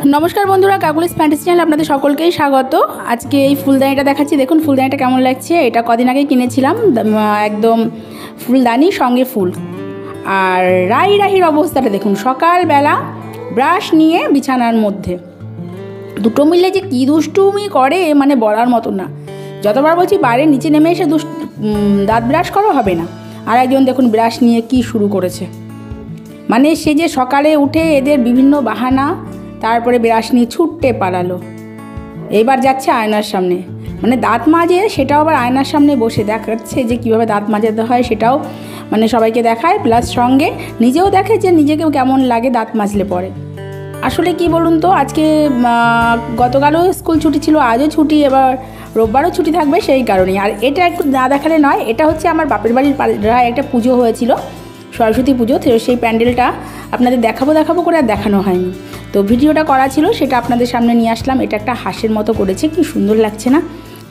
नमस्कार बंधुरा काकुलिस fantasy channel आपनादेर सकलकेई स्वागत। आज के এই ফুলদানিটা দেখাচ্ছি, দেখুন ফুলদানিটা কেমন লাগছে। এটা কদিন আগে কিনেছিলাম, একদম ফুলদানি সঙ্গে ফুল। আর রাহির অবস্থাটা দেখুন, সকালবেলা ব্রাশ নিয়ে বিছানার মধ্যে দুটো মিলে যে কী দুষ্টুমি করে মানে বলার মতো না। যতবার বলছি বাইরে নিচে নেমে এসে দাঁত ব্রাশ করো, হবে না। আর একজন দেখুন ব্রাশ নিয়ে কি শুরু করেছে, মানে সে যে সকালে উঠে এদের বিভিন্ন বাহানা, তারপরে ব্রাশ নিয়ে ছুটতে পালালো। এবার যাচ্ছে আয়নার সামনে, মানে দাঁত মাজে, সেটাও আবার আয়নার সামনে বসে দেখাচ্ছে যে কীভাবে দাঁত মাজাতে হয়, সেটাও মানে সবাইকে দেখায়, প্লাস সঙ্গে নিজেও দেখে যে নিজেকেও কেমন লাগে দাঁত মাজলে পরে। আসলে কি বলুন তো, আজকে গতকালও স্কুল ছুটি ছিল, আজও ছুটি, এবার রোববারও ছুটি থাকবে, সেই কারণেই। আর এটা একটু না দেখালে নয়, এটা হচ্ছে আমার বাপের বাড়ির একটা পুজো হয়েছিল, সরস্বতী পুজো। তো সেই প্যান্ডেলটা আপনাদের দেখাবো করে আর দেখানো হয়নি, তো ভিডিওটা করা ছিল, সেটা আপনাদের সামনে নিয়ে আসলাম। এটা একটা হাঁসের মতো করেছে, কি সুন্দর লাগছে না।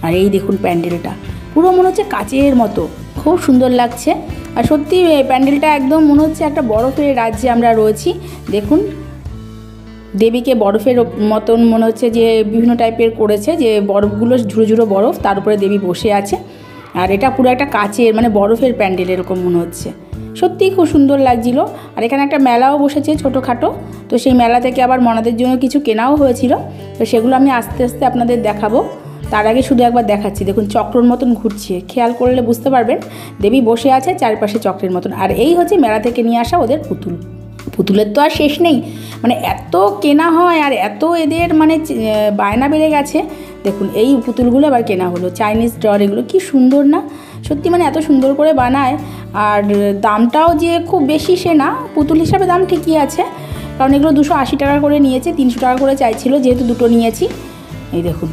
আর এই দেখুন প্যান্ডেলটা পুরো মনে হচ্ছে কাচের মতো, খুব সুন্দর লাগছে। আর সত্যি প্যান্ডেলটা একদম মনে হচ্ছে একটা বরফের রাজ্যে আমরা রয়েছি। দেখুন দেবীকে বরফের মতন মনে হচ্ছে, যে বিভিন্ন টাইপের করেছে, যে বরফগুলো ঝুড়ো বরফ, তার উপরে দেবী বসে আছে। আর এটা পুরো একটা কাচের মানে বরফের প্যান্ডেল এরকম মনে হচ্ছে, সত্যিই খুব সুন্দর লাগছিল। আর এখানে একটা মেলাও বসেছে ছোটোখাটো, তো সেই মেলা থেকে আবার মনাদের জন্য কিছু কেনাও হয়েছিল, তো সেগুলো আমি আস্তে আস্তে আপনাদের দেখাবো। তার আগে শুধু একবার দেখাচ্ছি, দেখুন চক্রর মতন ঘুরছে, খেয়াল করলে বুঝতে পারবেন দেবী বসে আছে চারপাশে চক্রের মতন। আর এই হচ্ছে মেলা থেকে নিয়ে আসা ওদের পুতুলের তো আর শেষ নেই, মানে এত কেনা হয় আর এত এদের মানে বায়না বেড়ে গেছে। দেখুন এই পুতুলগুলো আবার কেনা হলো, চাইনিজ ডল, এগুলো কি সুন্দর না সত্যি, মানে এত সুন্দর করে বানায়। আর দামটাও যে খুব বেশি সে না, পুতুল হিসাবে দাম ঠিকই আছে, কারণ এগুলো 280 টাকা করে নিয়েছে, 300 টাকা করে চাইছিল, যেহেতু দুটো নিয়েছি। এই দেখুন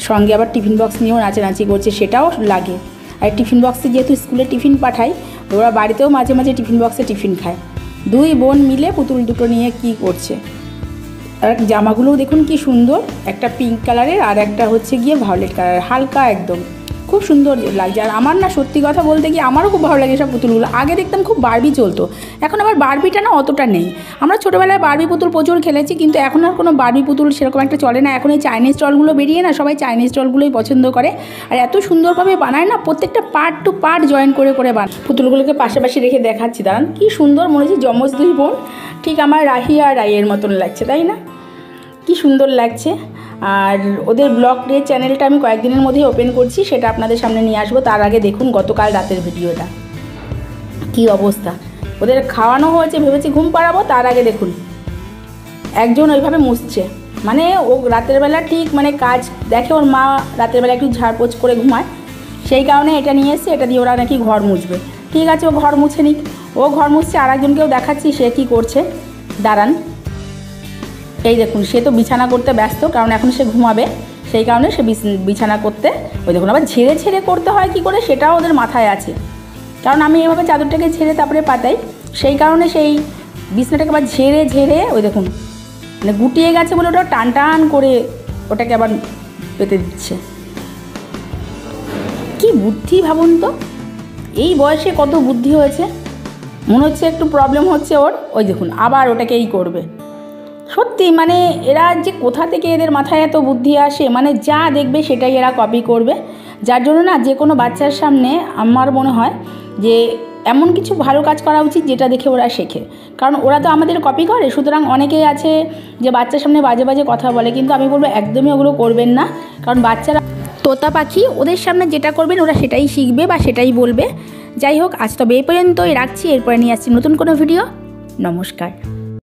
সঙ্গে আবার টিফিন বক্স নিয়েও নাচানাচি করছে, সেটাও লাগে। আর টিফিন বক্সে যেহেতু স্কুলে টিফিন পাঠাই, ওরা বাড়িতেও মাঝে মাঝে টিফিন বক্সে টিফিন খায়। দুই বোন মিলে পুতুল দুটো নিয়ে কি করছে। আর জামাগুলোও দেখুন কি সুন্দর, একটা পিঙ্ক কালারের আর একটা হচ্ছে গিয়ে ভায়োলেট কালার, হালকা একদম, খুব সুন্দর লাগছে। আর আমার না সত্যি কথা বলতে গিয়ে আমারও খুব ভালো লাগে সব পুতুলগুলো। আগে দেখতাম খুব বারবি চলতো, এখন আবার বারবিটা না অতটা নেই। আমরা ছোটোবেলায় বারবি পুতুল প্রচুর খেলেছি, কিন্তু এখন আর কোনো বারবি পুতুল সেরকম একটা চলে না। এখন এই চাইনিজ স্টলগুলো বেরিয়ে না, সবাই চাইনিজ স্টলগুলোই পছন্দ করে। আর এত সুন্দরভাবে বানায় না, প্রত্যেকটা পার্ট টু পার্ট জয়েন করে বানায়। পুতুলগুলোকে পাশাপাশি রেখে দেখাচ্ছি, দাঁড়ান, কি সুন্দর, মনে হচ্ছে যমজ দুই বোন, ঠিক আমার রাহি আর রাইয়ের মতন লাগছে, তাই না? কি সুন্দর লাগছে। আর ওদের ব্লগ ডে চ্যানেলটা আমি কয়েকদিনের মধ্যেই ওপেন করছি, সেটা আপনাদের সামনে নিয়ে আসবো। তার আগে দেখুন গতকাল রাতের ভিডিওটা, কি অবস্থা। ওদের খাওয়ানো হয়েছে, ভেবেছি ঘুম পাড়াবো, তার আগে দেখুন একজন ওইভাবে মুছছে, মানে ও রাতের বেলা ঠিক মানে কাজ দেখে, ওর মা রাতের বেলা একটু ঝাড়পোছ করে ঘুমায়, সেই কারণে এটা নিয়ে এসে, এটা দিয়ে ওরা নাকি ঘর মুছবে। ঠিক আছে, ও ঘর মুছে নিক, ও ঘর মুছছে। আর একজনকেও দেখাচ্ছি সে কী করছে, দাঁড়ান। এই দেখুন সে তো বিছানা করতে ব্যস্ত, কারণ এখন সে ঘুমাবে, সেই কারণে সে বিছানা করতে, ওই দেখুন আবার ঝেড়ে করতে হয় কি করে, সেটাও ওদের মাথায় আছে। কারণ আমি এভাবে চাদরটাকে ঝেড়ে তারপরে পাতাই, সেই কারণে সেই বিছানাটাকে আবার ঝেড়ে ওই দেখুন মানে গুটিয়ে গেছে বলে ওটা টান করে ওটাকে আবার পেতে দিচ্ছে। কি বুদ্ধি ভাবুন তো, এই বয়সে কত বুদ্ধি হয়েছে। মনে হচ্ছে একটু প্রবলেম হচ্ছে ওর, ওই দেখুন আবার ওটাকেই করবে। সত্যি মানে এরা যে কোথা থেকে এদের মাথায় এত বুদ্ধি আসে, মানে যা দেখবে সেটাই এরা কপি করবে। যার জন্য না যে কোনো বাচ্চার সামনে আমার মনে হয় যে এমন কিছু ভালো কাজ করা উচিত যেটা দেখে ওরা শেখে, কারণ ওরা তো আমাদের কপি করে। সুতরাং অনেকেই আছে যে বাচ্চার সামনে বাজে কথা বলে, কিন্তু আমি বলবো একদমই ওগুলো করবেন না, কারণ বাচ্চারা তোতা পাখি, ওদের সামনে যেটা করবেন ওরা সেটাই শিখবে বা সেটাই বলবে। যাই হোক, আজ তবে এই পর্যন্তই রাখছি, এরপরে নিয়ে আসছি নতুন কোনো ভিডিও। নমস্কার।